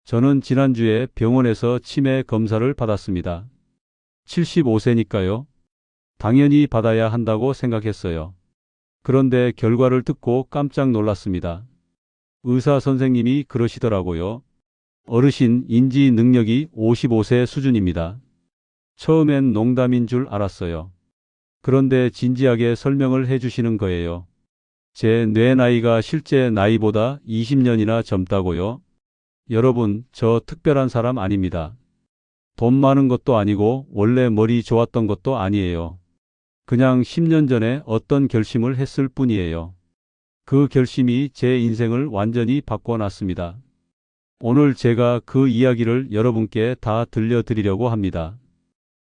저는 지난주에 병원에서 치매 검사를 받았습니다. 75세니까요. 당연히 받아야 한다고 생각했어요. 그런데 결과를 듣고 깜짝 놀랐습니다. 의사 선생님이 그러시더라고요. 어르신 인지 능력이 55세 수준입니다. 처음엔 농담인 줄 알았어요. 그런데 진지하게 설명을 해주시는 거예요. 제 뇌 나이가 실제 나이보다 20년이나 젊다고요? 여러분, 저 특별한 사람 아닙니다. 돈 많은 것도 아니고 원래 머리 좋았던 것도 아니에요. 그냥 10년 전에 어떤 결심을 했을 뿐이에요. 그 결심이 제 인생을 완전히 바꿔놨습니다. 오늘 제가 그 이야기를 여러분께 다 들려드리려고 합니다.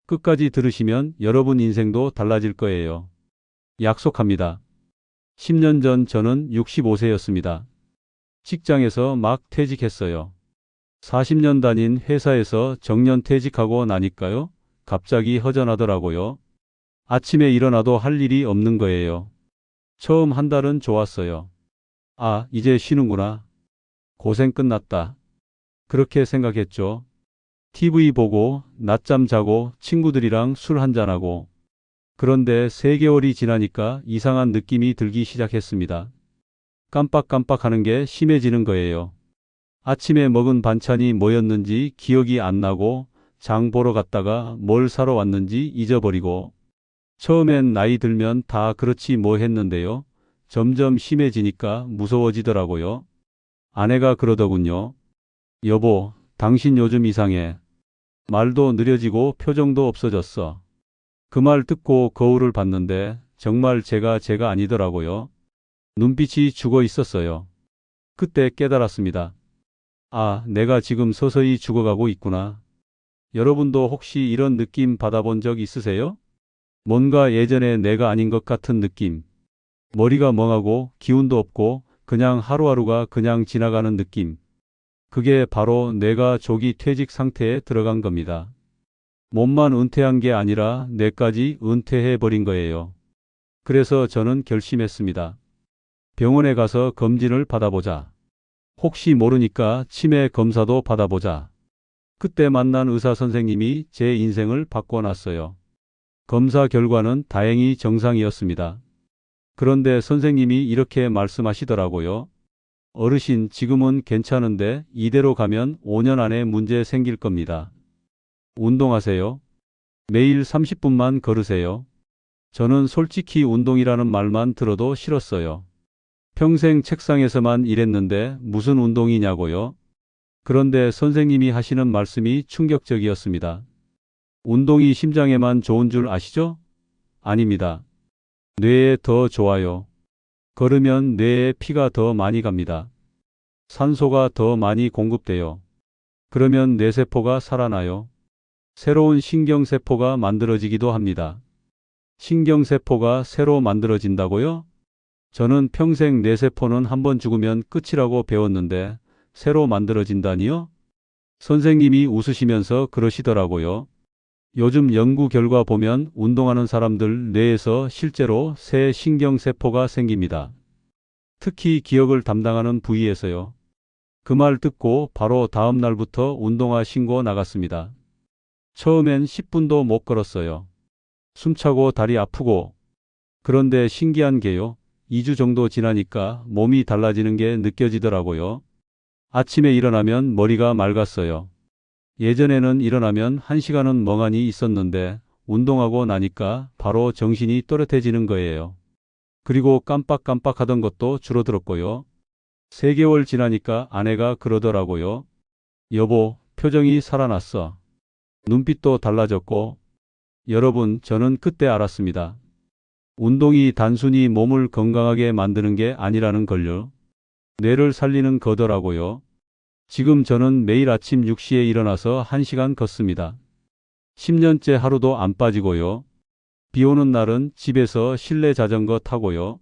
끝까지 들으시면 여러분 인생도 달라질 거예요. 약속합니다. 10년 전 저는 65세였습니다. 직장에서 막 퇴직했어요. 40년 다닌 회사에서 정년퇴직하고 나니까요. 갑자기 허전하더라고요. 아침에 일어나도 할 일이 없는 거예요. 처음 한 달은 좋았어요. 아, 이제 쉬는구나. 고생 끝났다. 그렇게 생각했죠. TV 보고, 낮잠 자고, 친구들이랑 술 한잔하고. 그런데 3개월이 지나니까 이상한 느낌이 들기 시작했습니다. 깜빡깜빡하는 게 심해지는 거예요. 아침에 먹은 반찬이 뭐였는지 기억이 안 나고, 장 보러 갔다가 뭘 사러 왔는지 잊어버리고. 처음엔 나이 들면 다 그렇지 뭐 했는데요. 점점 심해지니까 무서워지더라고요. 아내가 그러더군요. 여보, 당신 요즘 이상해. 말도 느려지고 표정도 없어졌어. 그 말 듣고 거울을 봤는데 정말 제가 아니더라고요. 눈빛이 죽어 있었어요. 그때 깨달았습니다. 아, 내가 지금 서서히 죽어가고 있구나. 여러분도 혹시 이런 느낌 받아본 적 있으세요? 뭔가 예전에 내가 아닌 것 같은 느낌. 머리가 멍하고 기운도 없고 그냥 하루하루가 그냥 지나가는 느낌. 그게 바로 뇌가 조기 퇴직 상태에 들어간 겁니다. 몸만 은퇴한 게 아니라 뇌까지 은퇴해버린 거예요. 그래서 저는 결심했습니다. 병원에 가서 검진을 받아보자. 혹시 모르니까 치매 검사도 받아보자. 그때 만난 의사 선생님이 제 인생을 바꿔놨어요. 검사 결과는 다행히 정상이었습니다. 그런데 선생님이 이렇게 말씀하시더라고요. 어르신, 지금은 괜찮은데 이대로 가면 5년 안에 문제 생길 겁니다. 운동하세요. 매일 30분만 걸으세요. 저는 솔직히 운동이라는 말만 들어도 싫었어요. 평생 책상에서만 일했는데 무슨 운동이냐고요? 그런데 선생님이 하시는 말씀이 충격적이었습니다. 운동이 심장에만 좋은 줄 아시죠? 아닙니다. 뇌에 더 좋아요. 걸으면 뇌에 피가 더 많이 갑니다. 산소가 더 많이 공급돼요. 그러면 뇌세포가 살아나요. 새로운 신경세포가 만들어지기도 합니다. 신경세포가 새로 만들어진다고요? 저는 평생 뇌세포는 한번 죽으면 끝이라고 배웠는데 새로 만들어진다니요? 선생님이 웃으시면서 그러시더라고요. 요즘 연구 결과 보면 운동하는 사람들 뇌에서 실제로 새 신경세포가 생깁니다. 특히 기억을 담당하는 부위에서요. 그 말 듣고 바로 다음 날부터 운동화 신고 나갔습니다. 처음엔 10분도 못 걸었어요. 숨차고 다리 아프고. 그런데 신기한 게요. 2주 정도 지나니까 몸이 달라지는 게 느껴지더라고요. 아침에 일어나면 머리가 맑았어요. 예전에는 일어나면 1시간은 멍하니 있었는데 운동하고 나니까 바로 정신이 또렷해지는 거예요. 그리고 깜빡깜빡하던 것도 줄어들었고요. 3개월 지나니까 아내가 그러더라고요. 여보, 표정이 살아났어. 눈빛도 달라졌고. 여러분, 저는 그때 알았습니다. 운동이 단순히 몸을 건강하게 만드는 게 아니라는 걸요. 뇌를 살리는 거더라고요. 지금 저는 매일 아침 6시에 일어나서 1시간 걷습니다. 10년째 하루도 안 빠지고요. 비 오는 날은 집에서 실내 자전거 타고요.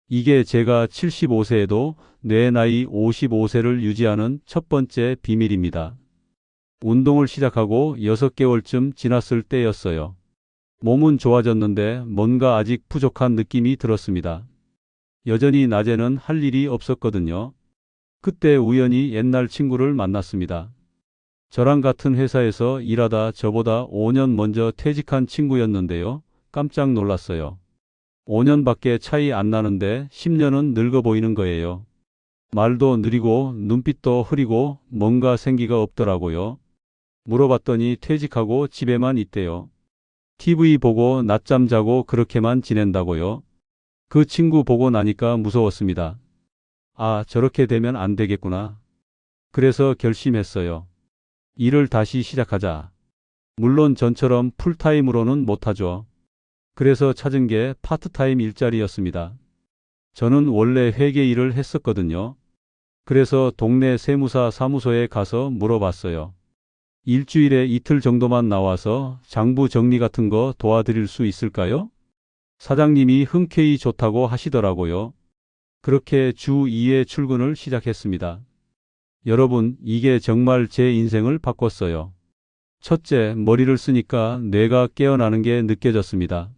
이게 제가 75세에도 뇌 나이 55세를 유지하는 첫 번째 비밀입니다. 운동을 시작하고 6개월쯤 지났을 때였어요. 몸은 좋아졌는데 뭔가 아직 부족한 느낌이 들었습니다. 여전히 낮에는 할 일이 없었거든요. 그때 우연히 옛날 친구를 만났습니다. 저랑 같은 회사에서 일하다 저보다 5년 먼저 퇴직한 친구였는데요. 깜짝 놀랐어요. 5년밖에 차이 안 나는데 10년은 늙어 보이는 거예요. 말도 느리고 눈빛도 흐리고 뭔가 생기가 없더라고요. 물어봤더니 퇴직하고 집에만 있대요. TV 보고 낮잠 자고 그렇게만 지낸다고요. 그 친구 보고 나니까 무서웠습니다. 아, 저렇게 되면 안 되겠구나. 그래서 결심했어요. 일을 다시 시작하자. 물론 전처럼 풀타임으로는 못하죠. 그래서 찾은 게 파트타임 일자리였습니다. 저는 원래 회계 일을 했었거든요. 그래서 동네 세무사 사무소에 가서 물어봤어요. 일주일에 이틀 정도만 나와서 장부 정리 같은 거 도와드릴 수 있을까요? 사장님이 흔쾌히 좋다고 하시더라고요. 그렇게 주 2회 출근을 시작했습니다. 여러분, 이게 정말 제 인생을 바꿨어요. 첫째, 머리를 쓰니까 뇌가 깨어나는 게 느껴졌습니다.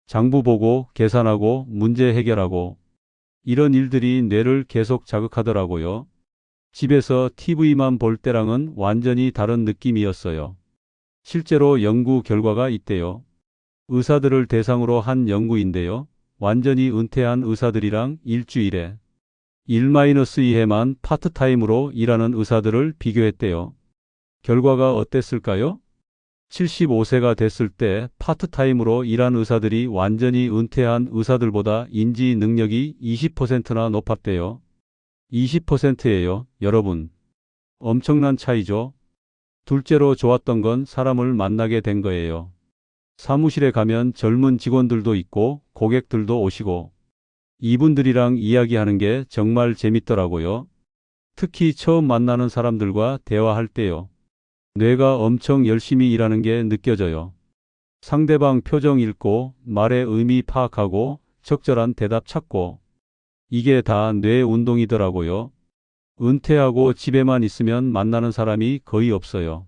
장부 보고, 계산하고, 문제 해결하고, 이런 일들이 뇌를 계속 자극하더라고요. 집에서 TV만 볼 때랑은 완전히 다른 느낌이었어요. 실제로 연구 결과가 있대요. 의사들을 대상으로 한 연구인데요. 완전히 은퇴한 의사들이랑 일주일에 1-2회만 파트타임으로 일하는 의사들을 비교했대요. 결과가 어땠을까요? 75세가 됐을 때 파트타임으로 일한 의사들이 완전히 은퇴한 의사들보다 인지 능력이 20%나 높았대요. 20%예요, 여러분. 엄청난 차이죠. 둘째로 좋았던 건 사람을 만나게 된 거예요. 사무실에 가면 젊은 직원들도 있고 고객들도 오시고 이분들이랑 이야기하는 게 정말 재밌더라고요. 특히 처음 만나는 사람들과 대화할 때요. 뇌가 엄청 열심히 일하는 게 느껴져요. 상대방 표정 읽고 말의 의미 파악하고 적절한 대답 찾고 이게 다 뇌 운동이더라고요. 은퇴하고 집에만 있으면 만나는 사람이 거의 없어요.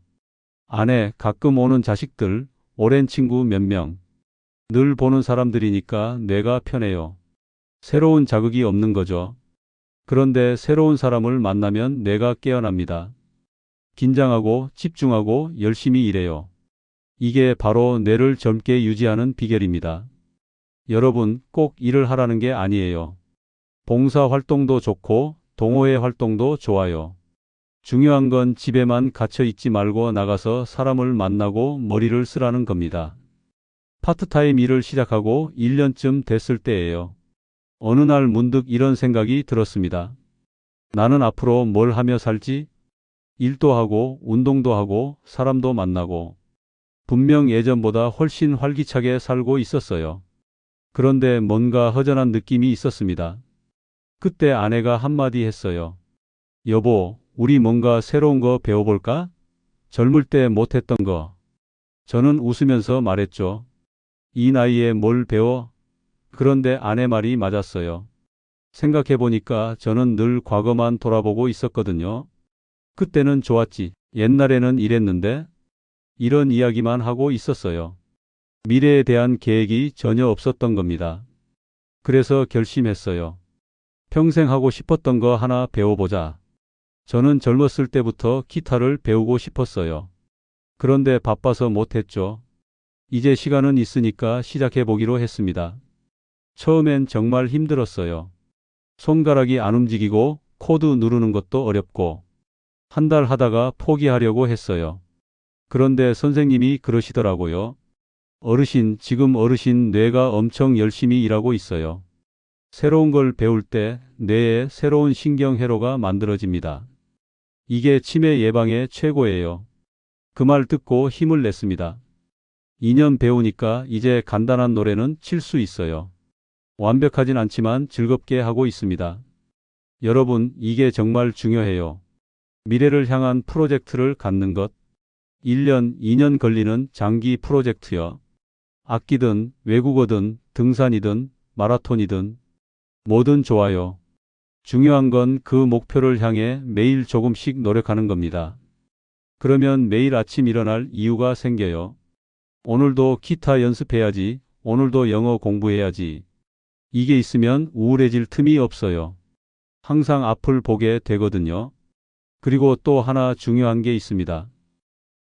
아내, 가끔 오는 자식들, 오랜 친구 몇 명. 늘 보는 사람들이니까 뇌가 편해요. 새로운 자극이 없는 거죠. 그런데 새로운 사람을 만나면 뇌가 깨어납니다. 긴장하고 집중하고 열심히 일해요. 이게 바로 뇌를 젊게 유지하는 비결입니다. 여러분, 꼭 일을 하라는 게 아니에요. 봉사 활동도 좋고 동호회 활동도 좋아요. 중요한 건 집에만 갇혀 있지 말고 나가서 사람을 만나고 머리를 쓰라는 겁니다. 파트타임 일을 시작하고 1년쯤 됐을 때예요. 어느 날 문득 이런 생각이 들었습니다. 나는 앞으로 뭘 하며 살지? 일도 하고 운동도 하고 사람도 만나고 분명 예전보다 훨씬 활기차게 살고 있었어요. 그런데 뭔가 허전한 느낌이 있었습니다. 그때 아내가 한마디 했어요. 여보, 우리 뭔가 새로운 거 배워볼까? 젊을 때 못했던 거. 저는 웃으면서 말했죠. 이 나이에 뭘 배워? 그런데 아내 말이 맞았어요. 생각해보니까 저는 늘 과거만 돌아보고 있었거든요. 그때는 좋았지. 옛날에는 이랬는데 이런 이야기만 하고 있었어요. 미래에 대한 계획이 전혀 없었던 겁니다. 그래서 결심했어요. 평생 하고 싶었던 거 하나 배워보자. 저는 젊었을 때부터 기타를 배우고 싶었어요. 그런데 바빠서 못했죠. 이제 시간은 있으니까 시작해보기로 했습니다. 처음엔 정말 힘들었어요. 손가락이 안 움직이고 코드 누르는 것도 어렵고 한 달 하다가 포기하려고 했어요. 그런데 선생님이 그러시더라고요. 어르신, 지금 어르신 뇌가 엄청 열심히 일하고 있어요. 새로운 걸 배울 때 뇌에 새로운 신경회로가 만들어집니다. 이게 치매 예방에 최고예요. 그 말 듣고 힘을 냈습니다. 2년 배우니까 이제 간단한 노래는 칠 수 있어요. 완벽하진 않지만 즐겁게 하고 있습니다. 여러분, 이게 정말 중요해요. 미래를 향한 프로젝트를 갖는 것. 1년, 2년 걸리는 장기 프로젝트요. 악기든 외국어든 등산이든 마라톤이든 뭐든 좋아요. 중요한 건 그 목표를 향해 매일 조금씩 노력하는 겁니다. 그러면 매일 아침 일어날 이유가 생겨요. 오늘도 기타 연습해야지. 오늘도 영어 공부해야지. 이게 있으면 우울해질 틈이 없어요. 항상 앞을 보게 되거든요. 그리고 또 하나 중요한 게 있습니다.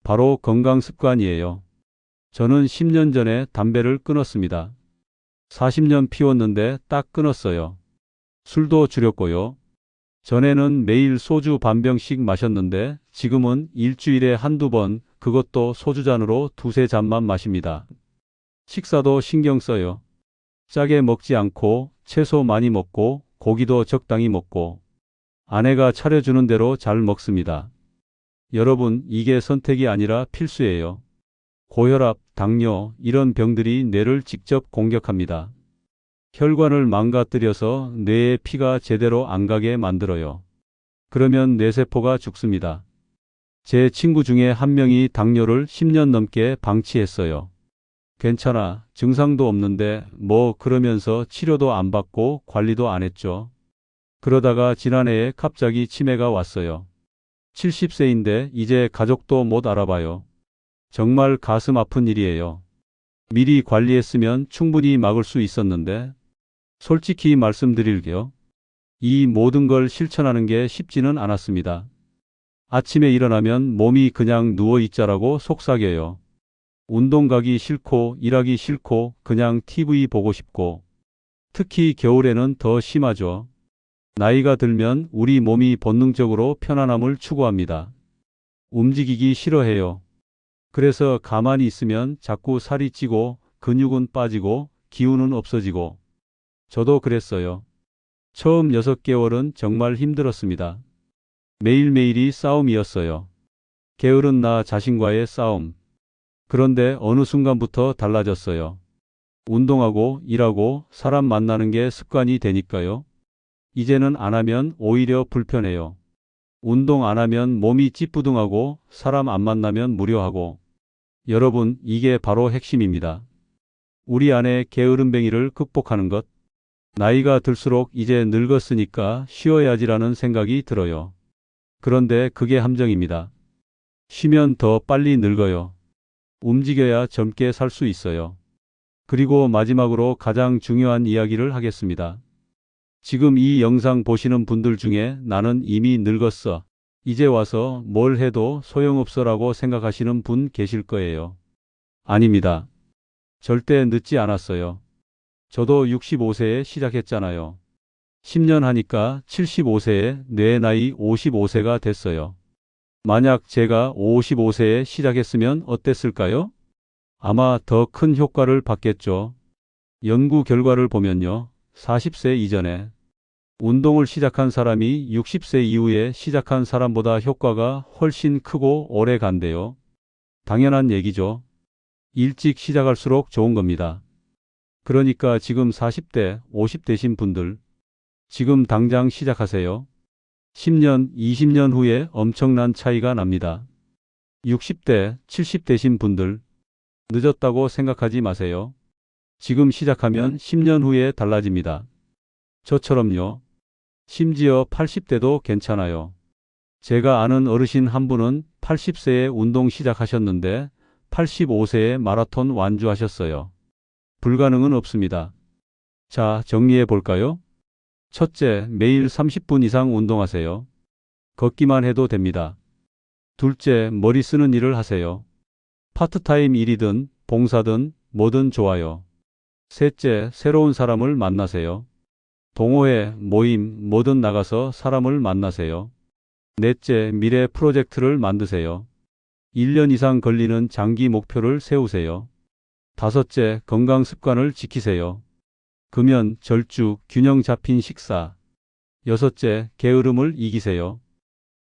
바로 건강 습관이에요. 저는 10년 전에 담배를 끊었습니다. 40년 피웠는데 딱 끊었어요. 술도 줄였고요. 전에는 매일 소주 반 병씩 마셨는데 지금은 일주일에 한두 번, 그것도 소주잔으로 두세 잔만 마십니다. 식사도 신경 써요. 짜게 먹지 않고 채소 많이 먹고 고기도 적당히 먹고 아내가 차려주는 대로 잘 먹습니다. 여러분, 이게 선택이 아니라 필수예요. 고혈압, 당뇨, 이런 병들이 뇌를 직접 공격합니다. 혈관을 망가뜨려서 뇌에 피가 제대로 안 가게 만들어요. 그러면 뇌세포가 죽습니다. 제 친구 중에 한 명이 당뇨를 10년 넘게 방치했어요. 괜찮아, 증상도 없는데 뭐 그러면서 치료도 안 받고 관리도 안 했죠. 그러다가 지난해에 갑자기 치매가 왔어요. 70세인데 이제 가족도 못 알아봐요. 정말 가슴 아픈 일이에요. 미리 관리했으면 충분히 막을 수 있었는데 솔직히 말씀드릴게요. 이 모든 걸 실천하는 게 쉽지는 않았습니다. 아침에 일어나면 몸이 그냥 누워있자라고 속삭여요. 운동 가기 싫고 일하기 싫고 그냥 TV 보고 싶고 특히 겨울에는 더 심하죠. 나이가 들면 우리 몸이 본능적으로 편안함을 추구합니다. 움직이기 싫어해요. 그래서 가만히 있으면 자꾸 살이 찌고 근육은 빠지고 기운은 없어지고 저도 그랬어요. 처음 6개월은 정말 힘들었습니다. 매일매일이 싸움이었어요. 게으른 나 자신과의 싸움. 그런데 어느 순간부터 달라졌어요. 운동하고 일하고 사람 만나는 게 습관이 되니까요. 이제는 안 하면 오히려 불편해요. 운동 안 하면 몸이 찌뿌둥하고 사람 안 만나면 무료하고. 여러분, 이게 바로 핵심입니다. 우리 안에 게으름뱅이를 극복하는 것. 나이가 들수록 이제 늙었으니까 쉬어야지라는 생각이 들어요. 그런데 그게 함정입니다. 쉬면 더 빨리 늙어요. 움직여야 젊게 살 수 있어요. 그리고 마지막으로 가장 중요한 이야기를 하겠습니다. 지금 이 영상 보시는 분들 중에 나는 이미 늙었어. 이제 와서 뭘 해도 소용없어라고 생각하시는 분 계실 거예요. 아닙니다. 절대 늦지 않았어요. 저도 65세에 시작했잖아요. 10년 하니까 75세에 내 나이 55세가 됐어요. 만약 제가 55세에 시작했으면 어땠을까요? 아마 더 큰 효과를 받겠죠. 연구 결과를 보면요. 40세 이전에 운동을 시작한 사람이 60세 이후에 시작한 사람보다 효과가 훨씬 크고 오래 간대요. 당연한 얘기죠. 일찍 시작할수록 좋은 겁니다. 그러니까 지금 40대, 50대신 분들, 지금 당장 시작하세요. 10년, 20년 후에 엄청난 차이가 납니다. 60대, 70대신 분들, 늦었다고 생각하지 마세요. 지금 시작하면 10년 후에 달라집니다. 저처럼요. 심지어 80대도 괜찮아요. 제가 아는 어르신 한 분은 80세에 운동 시작하셨는데 85세에 마라톤 완주하셨어요. 불가능은 없습니다. 자, 정리해 볼까요? 첫째, 매일 30분 이상 운동하세요. 걷기만 해도 됩니다. 둘째, 머리 쓰는 일을 하세요. 파트타임 일이든 봉사든 뭐든 좋아요. 셋째, 새로운 사람을 만나세요. 동호회, 모임, 뭐든 나가서 사람을 만나세요. 넷째, 미래 프로젝트를 만드세요. 1년 이상 걸리는 장기 목표를 세우세요. 다섯째, 건강 습관을 지키세요. 금연, 절주, 균형 잡힌 식사. 여섯째, 게으름을 이기세요.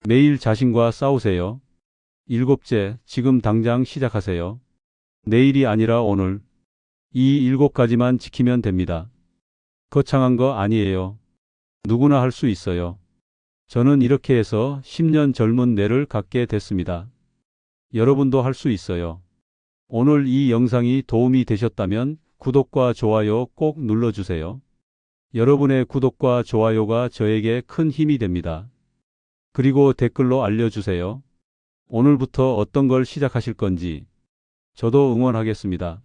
매일 자신과 싸우세요. 일곱째, 지금 당장 시작하세요. 내일이 아니라 오늘. 이 7가지만 지키면 됩니다. 거창한 거 아니에요. 누구나 할 수 있어요. 저는 이렇게 해서 10년 젊은 뇌를 갖게 됐습니다. 여러분도 할 수 있어요. 오늘 이 영상이 도움이 되셨다면 구독과 좋아요 꼭 눌러주세요. 여러분의 구독과 좋아요가 저에게 큰 힘이 됩니다. 그리고 댓글로 알려주세요. 오늘부터 어떤 걸 시작하실 건지 저도 응원하겠습니다.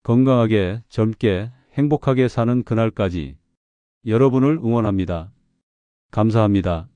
건강하게, 젊게, 행복하게 사는 그날까지 여러분을 응원합니다. 감사합니다.